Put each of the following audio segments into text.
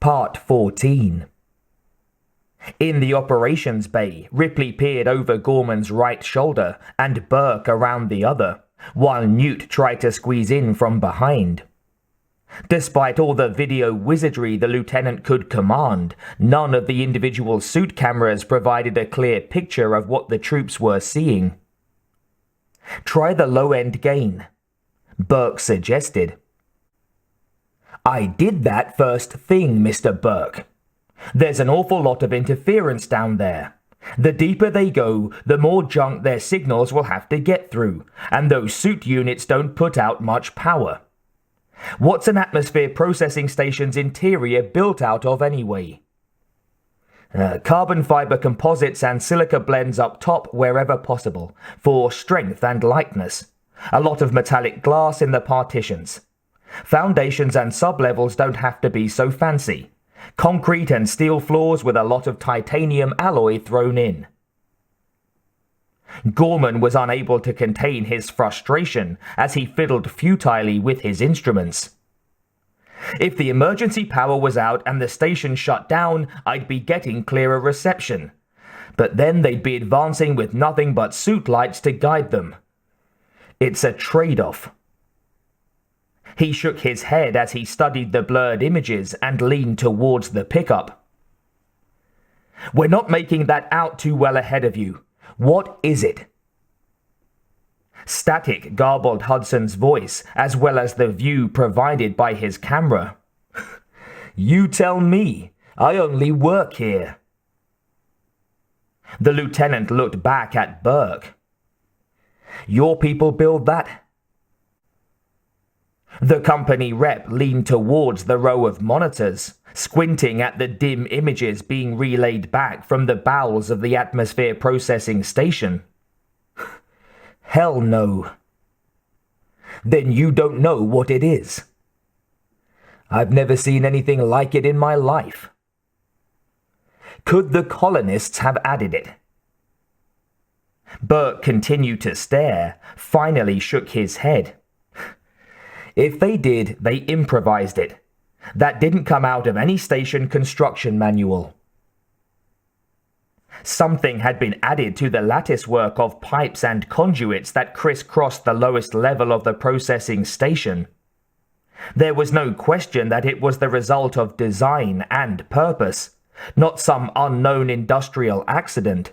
Part 14. In the operations bay, Ripley peered over Gorman's right shoulder and Burke around the other, while Newt tried to squeeze in from behind. Despite all the video wizardry the lieutenant could command, none of the individual suit cameras provided a clear picture of what the troops were seeing. "Try the low-end gain," Burke suggested. "I did that first thing, Mr. Burke. There's an awful lot of interference down there. The deeper they go, the more junk their signals will have to get through, and those suit units don't put out much power. What's an atmosphere processing station's interior built out of anyway? Carbon fiber composites and silica blends up top wherever possible, for strength and lightness. A lot of metallic glass in the partitions. Foundations and sublevels don't have to be so fancy. Concrete and steel floors with a lot of titanium alloy thrown in." Gorman was unable to contain his frustration as he fiddled futilely with his instruments. "If the emergency power was out and the station shut down, I'd be getting clearer reception. But then they'd be advancing with nothing but suit lights to guide them. It's a trade-off." He shook his head as he studied the blurred images and leaned towards the pickup. "We're not making that out too well ahead of you. What is it?" Static garbled Hudson's voice, as well as the view provided by his camera. "You tell me. I only work here." The lieutenant looked back at Burke. "Your people build that?" The company rep leaned towards the row of monitors, squinting at the dim images being relayed back from the bowels of the atmosphere processing station. "Hell no." "Then you don't know what it is." "I've never seen anything like it in my life." "Could the colonists have added it?" Burke continued to stare, finally shook his head. "If they did, they improvised it. That didn't come out of any station construction manual." Something had been added to the lattice work of pipes and conduits that crisscrossed the lowest level of the processing station. There was no question that it was the result of design and purpose, not some unknown industrial accident.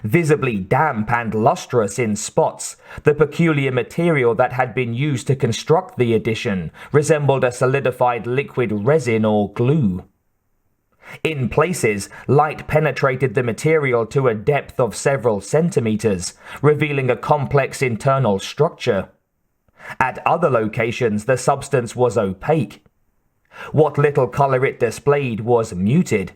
Visibly damp and lustrous in spots, the peculiar material that had been used to construct the addition resembled a solidified liquid resin or glue. In places, light penetrated the material to a depth of several centimeters, revealing a complex internal structure. At other locations, the substance was opaque. What little color it displayed was muted.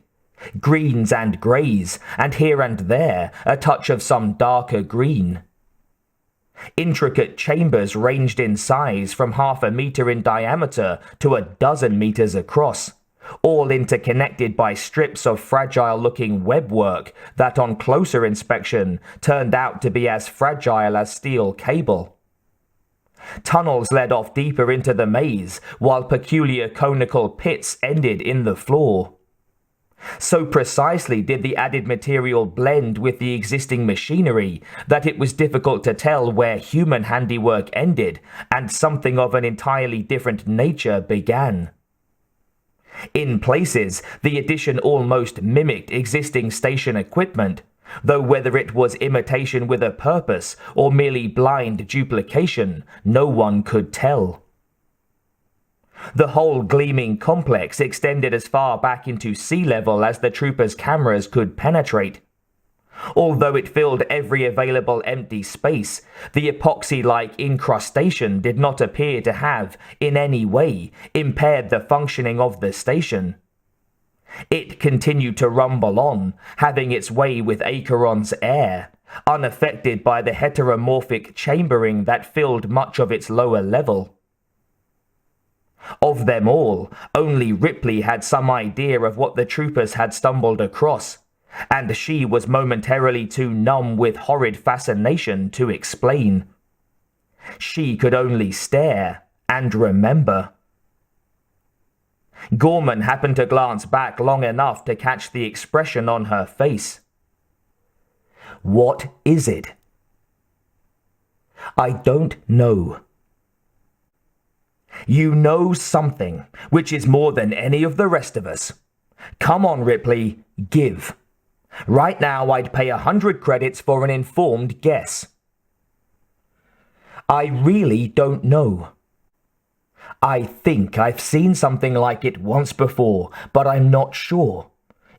Greens and greys, and here and there a touch of some darker green. Intricate chambers ranged in size from 1/2 meter in diameter to 12 meters across, all interconnected by strips of fragile-looking webwork that on closer inspection turned out to be as fragile as steel cable. Tunnels led off deeper into the maze, while peculiar conical pits ended in the floor. So precisely did the added material blend with the existing machinery that it was difficult to tell where human handiwork ended and something of an entirely different nature began. In places, the addition almost mimicked existing station equipment, though whether it was imitation with a purpose or merely blind duplication, no one could tell. The whole gleaming complex extended as far back into sea level as the troopers' cameras could penetrate. Although it filled every available empty space, the epoxy-like incrustation did not appear to have, in any way, impaired the functioning of the station. It continued to rumble on, having its way with Acheron's air, unaffected by the heteromorphic chambering that filled much of its lower level. Of them all, only Ripley had some idea of what the troopers had stumbled across, and she was momentarily too numb with horrid fascination to explain. She could only stare and remember. Gorman happened to glance back long enough to catch the expression on her face. "What is it?" "I don't know." "You know something, which is more than any of the rest of us. Come on, Ripley, give. Right now I'd pay 100 credits for an informed guess." "I really don't know. I think I've seen something like it once before, but I'm not sure.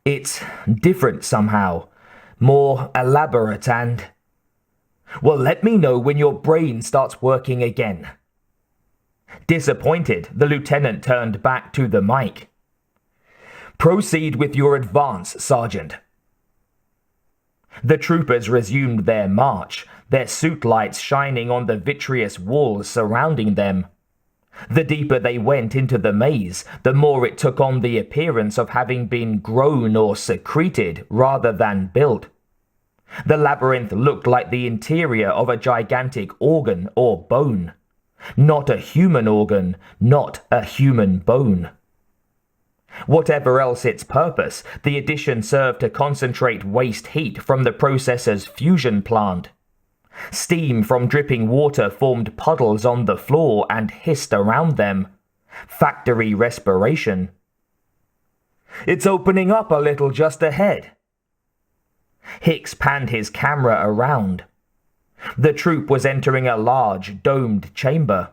It's different somehow, more elaborate and... Well, let me know when your brain starts working again." Disappointed, the lieutenant turned back to the mic. "Proceed with your advance, Sergeant." The troopers resumed their march, their suit lights shining on the vitreous walls surrounding them. The deeper they went into the maze, the more it took on the appearance of having been grown or secreted rather than built. The labyrinth looked like the interior of a gigantic organ or bone. Not a human organ, not a human bone. Whatever else its purpose, the addition served to concentrate waste heat from the processor's fusion plant. Steam from dripping water formed puddles on the floor and hissed around them. Factory respiration. "It's opening up a little just ahead." Hicks panned his camera around. The troop was entering a large, domed chamber.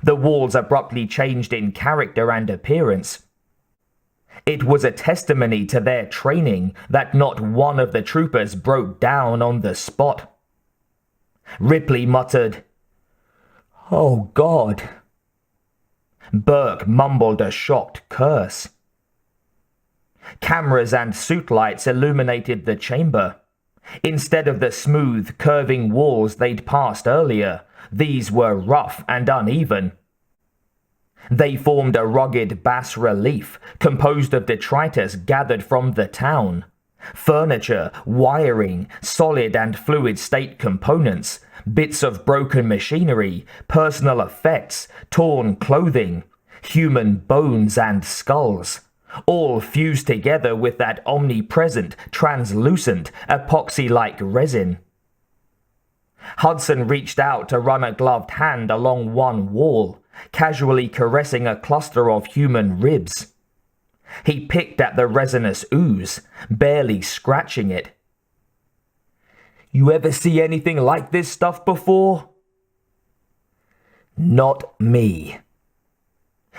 The walls abruptly changed in character and appearance. It was a testimony to their training that not one of the troopers broke down on the spot. Ripley muttered, "Oh God." Burke mumbled a shocked curse. Cameras and suit lights illuminated the chamber. Instead of the smooth, curving walls they'd passed earlier, these were rough and uneven. They formed a rugged bas-relief composed of detritus gathered from the town. Furniture, wiring, solid and fluid state components, bits of broken machinery, personal effects, torn clothing, human bones and skulls, all fused together with that omnipresent, translucent, epoxy-like resin. Hudson reached out to run a gloved hand along one wall, casually caressing a cluster of human ribs. He picked at the resinous ooze, barely scratching it. "You ever see anything like this stuff before?" "Not me."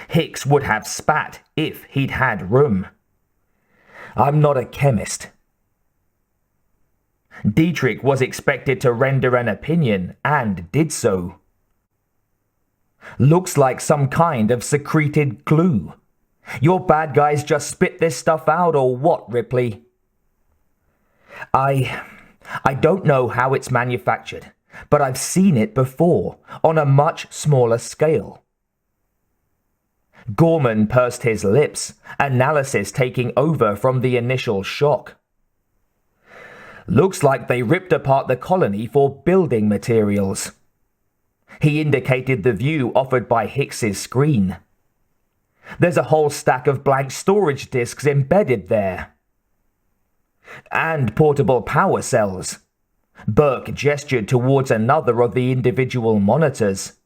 Hicks would have spat if he'd had room. "I'm not a chemist." Dietrich was expected to render an opinion, and did so. "Looks like some kind of secreted glue. Your bad guys just spit this stuff out or what, Ripley?" I don't know how it's manufactured, but I've seen it before, on a much smaller scale." Gorman pursed his lips, analysis taking over from the initial shock. "Looks like they ripped apart the colony for building materials." He indicated the view offered by Hicks's screen. "There's a whole stack of blank storage disks embedded there. And portable power cells." Burke gestured towards another of the individual monitors.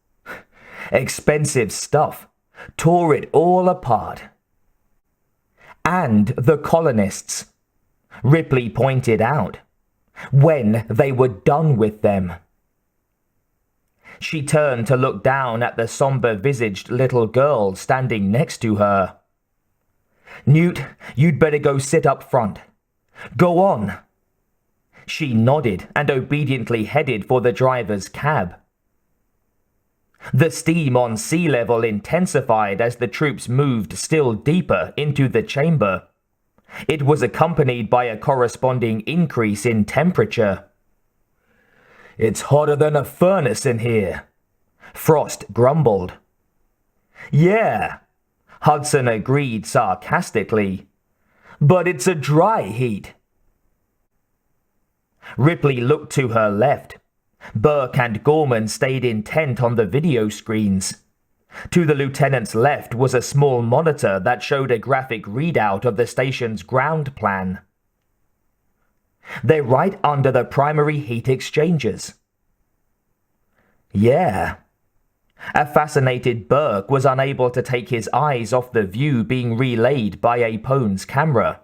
"Expensive stuff. Tore it all apart." "And the colonists," Ripley pointed out, "when they were done with them." She turned to look down at the somber-visaged little girl standing next to her. "Newt, you'd better go sit up front. Go on." She nodded and obediently headed for the driver's cab. The steam on sea level intensified as the troops moved still deeper into the chamber. It was accompanied by a corresponding increase in temperature. "It's hotter than a furnace in here," Frost grumbled. "Yeah," Hudson agreed sarcastically. "But it's a dry heat." Ripley looked to her left. Burke and Gorman stayed intent on the video screens. To the lieutenant's left was a small monitor that showed a graphic readout of the station's ground plan. They're right under the primary heat exchangers. Yeah. A fascinated Burke was unable to take his eyes off the view being relayed by Acheron's camera.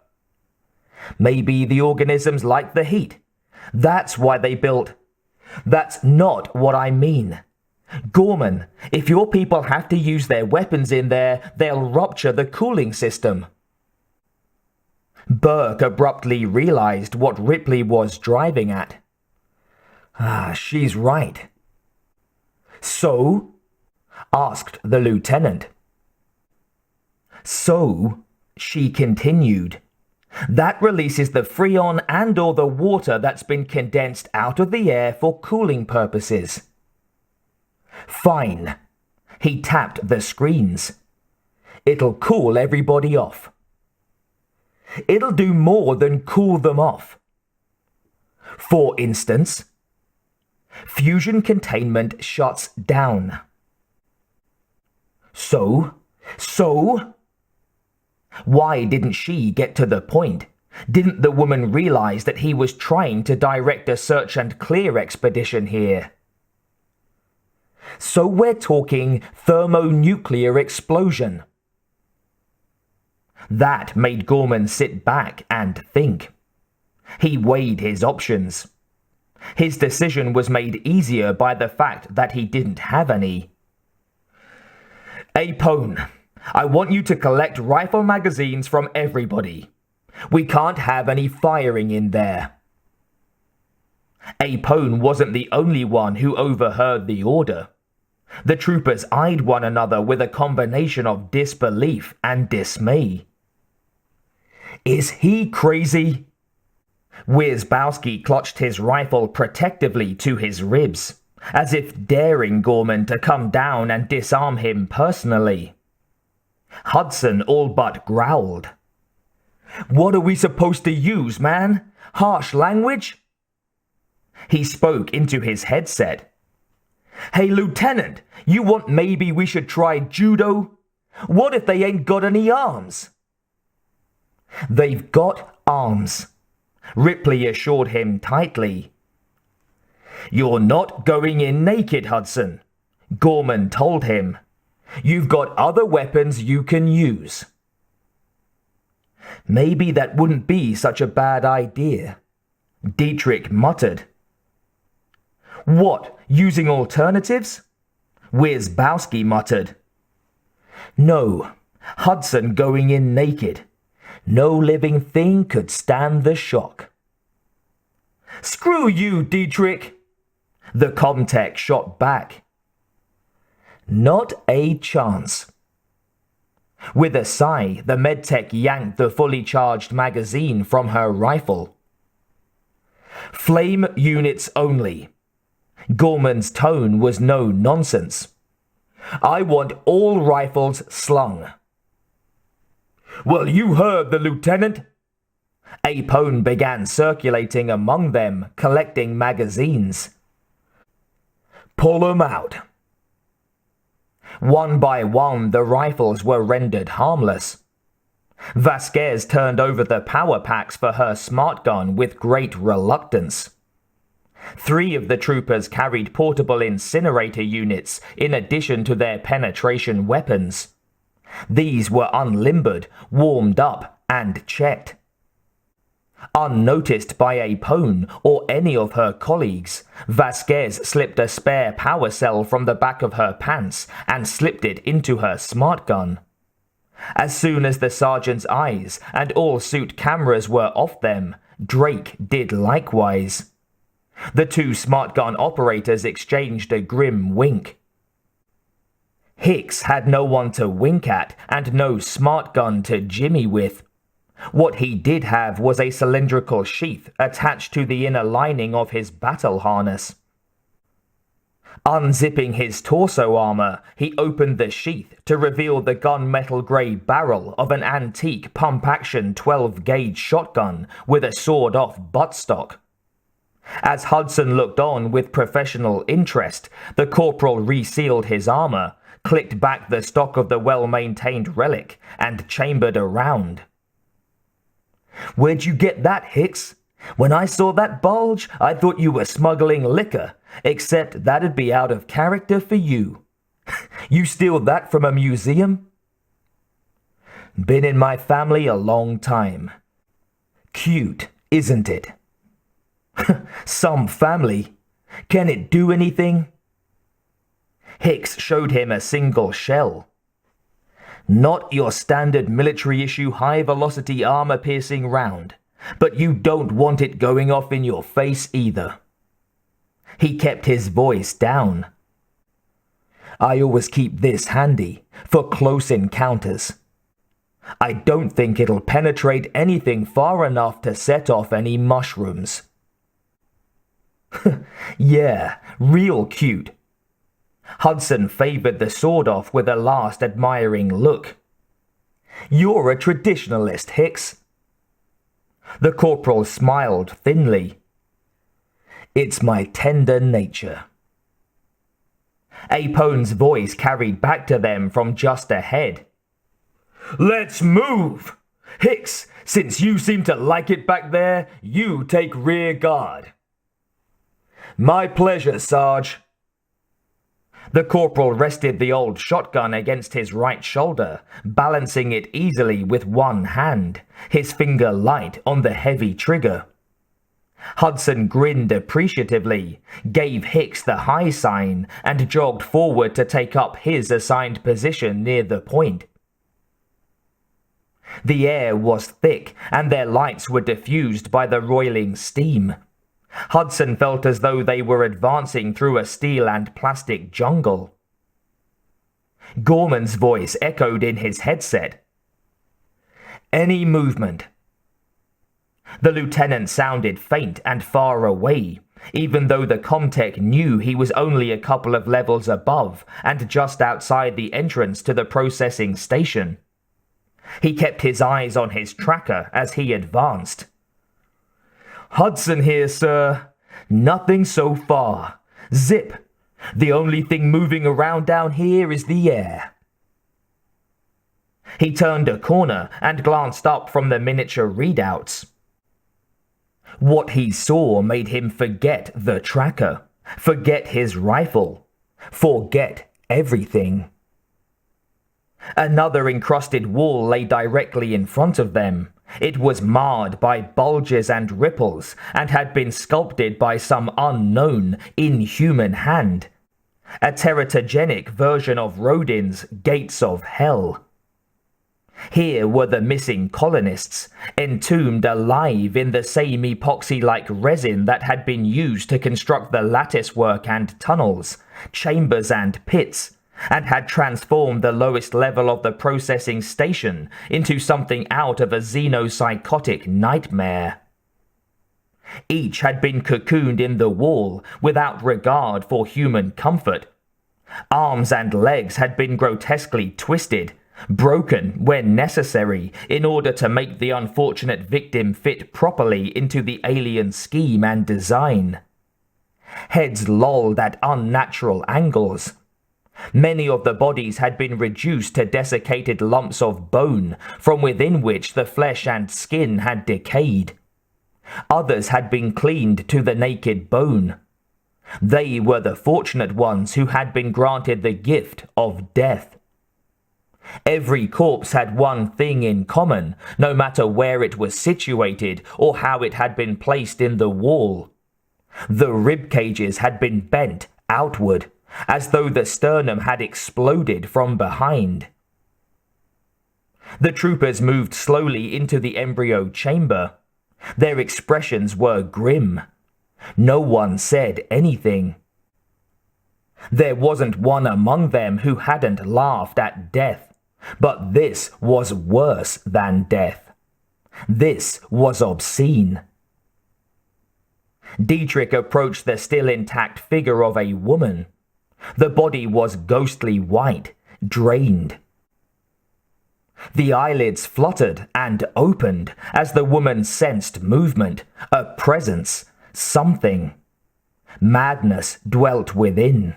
Maybe the organisms like the heat. That's why they built... That's not what I mean. Gorman, if your people have to use their weapons in there, they'll rupture the cooling system. Burke abruptly realized what Ripley was driving at. She's right. So? Asked the lieutenant. So, she continued, that releases the freon and/or the water that's been condensed out of the air for cooling purposes. Fine. He tapped the screens. It'll cool everybody off. It'll do more than cool them off. For instance, fusion containment shuts down. So? Why didn't she get to the point? Didn't the woman realize that he was trying to direct a search and clear expedition here? So we're talking thermonuclear explosion. That made Gorman sit back and think. He weighed his options. His decision was made easier by the fact that he didn't have any. Acheron, I want you to collect rifle magazines from everybody. We can't have any firing in there. Acheron wasn't the only one who overheard the order. The troopers eyed one another with a combination of disbelief and dismay. Is he crazy? Wierzbowski clutched his rifle protectively to his ribs, as if daring Gorman to come down and disarm him personally. Hudson all but growled. What are we supposed to use, man? Harsh language? He spoke into his headset. Hey, Lieutenant, you want maybe we should try judo? What if they ain't got any arms? They've got arms, Ripley assured him tightly. You're not going in naked, Hudson, Gorman told him. You've got other weapons you can use. Maybe that wouldn't be such a bad idea, Dietrich muttered. What, using alternatives? Wierzbowski muttered. No, Hudson going in naked. No living thing could stand the shock. Screw you, Dietrich, the Comtech shot back. Not a chance. With a sigh, the medtech yanked the fully charged magazine from her rifle. Flame units only. Gorman's tone was no nonsense. I want all rifles slung. Well, you heard the lieutenant. Acheron began circulating among them, collecting magazines. Pull 'em out. One by one, the rifles were rendered harmless. Vasquez turned over the power packs for her smart gun with great reluctance. 3 of the troopers carried portable incinerator units in addition to their penetration weapons. These were unlimbered, warmed up, and checked. Unnoticed by Acheron or any of her colleagues, Vasquez slipped a spare power cell from the back of her pants and slipped it into her smart gun. As soon as the sergeant's eyes and all suit cameras were off them, Drake did likewise. The 2 smart gun operators exchanged a grim wink. Hicks had no one to wink at and no smart gun to jimmy with. What he did have was a cylindrical sheath attached to the inner lining of his battle harness. Unzipping his torso armor, he opened the sheath to reveal the gunmetal grey barrel of an antique pump-action 12-gauge shotgun with a sawed-off buttstock. As Hudson looked on with professional interest, the corporal resealed his armor, clicked back the stock of the well-maintained relic, and chambered a round. "Where'd you get that, Hicks? When I saw that bulge, I thought you were smuggling liquor, except that'd be out of character for you. You steal that from a museum?" "Been in my family a long time. Cute, isn't it?" "Some family. Can it do anything?" Hicks showed him a single shell. "Not your standard military-issue high-velocity armor-piercing round, but you don't want it going off in your face either." He kept his voice down. "I always keep this handy, for close encounters. I don't think it'll penetrate anything far enough to set off any mushrooms." "Yeah, real cute." Hudson favored the sword off with a last admiring look. "You're a traditionalist, Hicks." The corporal smiled thinly. "It's my tender nature." Apone's voice carried back to them from just ahead. "Let's move! Hicks, since you seem to like it back there, you take rear guard." "My pleasure, Sarge." The corporal rested the old shotgun against his right shoulder, balancing it easily with one hand, his finger light on the heavy trigger. Hudson grinned appreciatively, gave Hicks the high sign, and jogged forward to take up his assigned position near the point. The air was thick, and their lights were diffused by the roiling steam. Hudson felt as though they were advancing through a steel and plastic jungle. Gorman's voice echoed in his headset. "Any movement?" The lieutenant sounded faint and far away, even though the Comtech knew he was only a couple of levels above and just outside the entrance to the processing station. He kept his eyes on his tracker as he advanced. "Hudson here, sir. Nothing so far. Zip. The only thing moving around down here is the air." He turned a corner and glanced up from the miniature readouts. What he saw made him forget the tracker, forget his rifle, forget everything. Another encrusted wall lay directly in front of them. It was marred by bulges and ripples and had been sculpted by some unknown, inhuman hand. A teratogenic version of Rodin's Gates of Hell. Here were the missing colonists, entombed alive in the same epoxy-like resin that had been used to construct the latticework and tunnels, chambers and pits, and had transformed the lowest level of the processing station into something out of a xenopsychotic nightmare. Each had been cocooned in the wall without regard for human comfort. Arms and legs had been grotesquely twisted, broken when necessary in order to make the unfortunate victim fit properly into the alien scheme and design. Heads lolled at unnatural angles. Many of the bodies had been reduced to desiccated lumps of bone, from within which the flesh and skin had decayed. Others had been cleaned to the naked bone. They were the fortunate ones who had been granted the gift of death. Every corpse had one thing in common, no matter where it was situated or how it had been placed in the wall. The rib cages had been bent outward, as though the sternum had exploded from behind. The troopers moved slowly into the embryo chamber. Their expressions were grim. No one said anything. There wasn't one among them who hadn't laughed at death, but this was worse than death. This was obscene. Dietrich approached the still intact figure of a woman. The body was ghostly white, drained. The eyelids fluttered and opened as the woman sensed movement, a presence, something. Madness dwelt within.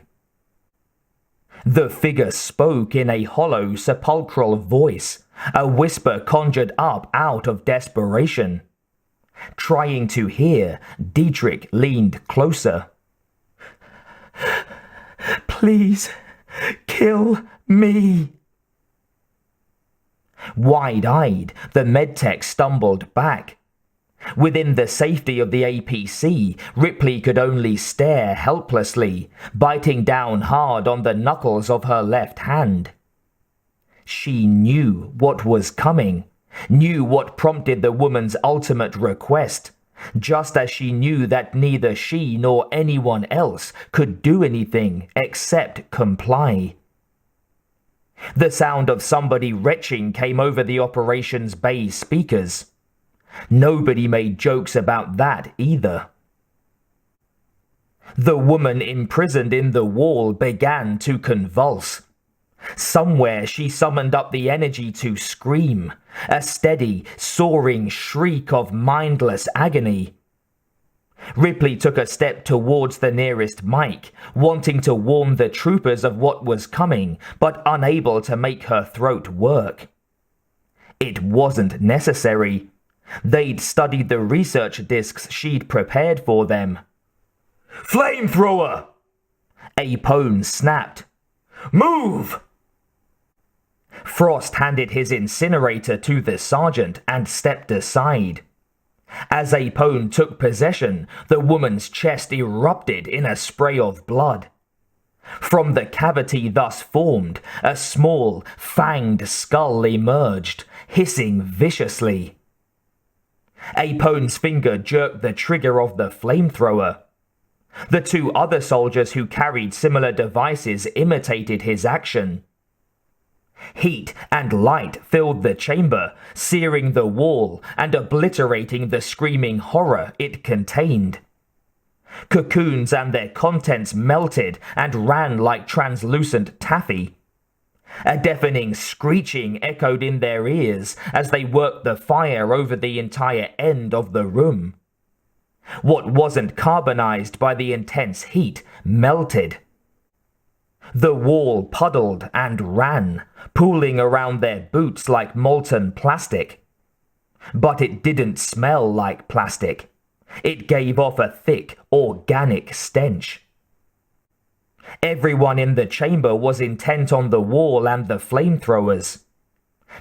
The figure spoke in a hollow, sepulchral voice, a whisper conjured up out of desperation. Trying to hear, Dietrich leaned closer. "Please, kill me." Wide-eyed, the medtech stumbled back. Within the safety of the APC, Ripley could only stare helplessly, biting down hard on the knuckles of her left hand. She knew what was coming, knew what prompted the woman's ultimate request, just as she knew that neither she nor anyone else could do anything except comply. The sound of somebody retching came over the operations bay speakers. Nobody made jokes about that either. The woman imprisoned in the wall began to convulse. Somewhere she summoned up the energy to scream, a steady, soaring shriek of mindless agony. Ripley took a step towards the nearest mic, wanting to warn the troopers of what was coming, but unable to make her throat work. It wasn't necessary. They'd studied the research discs she'd prepared for them. "Flamethrower!" Apone snapped. "Move!" Frost handed his incinerator to the sergeant and stepped aside. As Apone took possession, the woman's chest erupted in a spray of blood. From the cavity thus formed, a small, fanged skull emerged, hissing viciously. Apone's finger jerked the trigger of the flamethrower. The two other soldiers who carried similar devices imitated his action. Heat and light filled the chamber, searing the wall and obliterating the screaming horror it contained. Cocoons and their contents melted and ran like translucent taffy. A deafening screeching echoed in their ears as they worked the fire over the entire end of the room. What wasn't carbonized by the intense heat melted. The wall puddled and ran, pooling around their boots like molten plastic. But it didn't smell like plastic. It gave off a thick, organic stench. Everyone in the chamber was intent on the wall and the flamethrowers.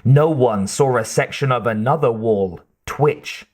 No one saw a section of another wall twitch.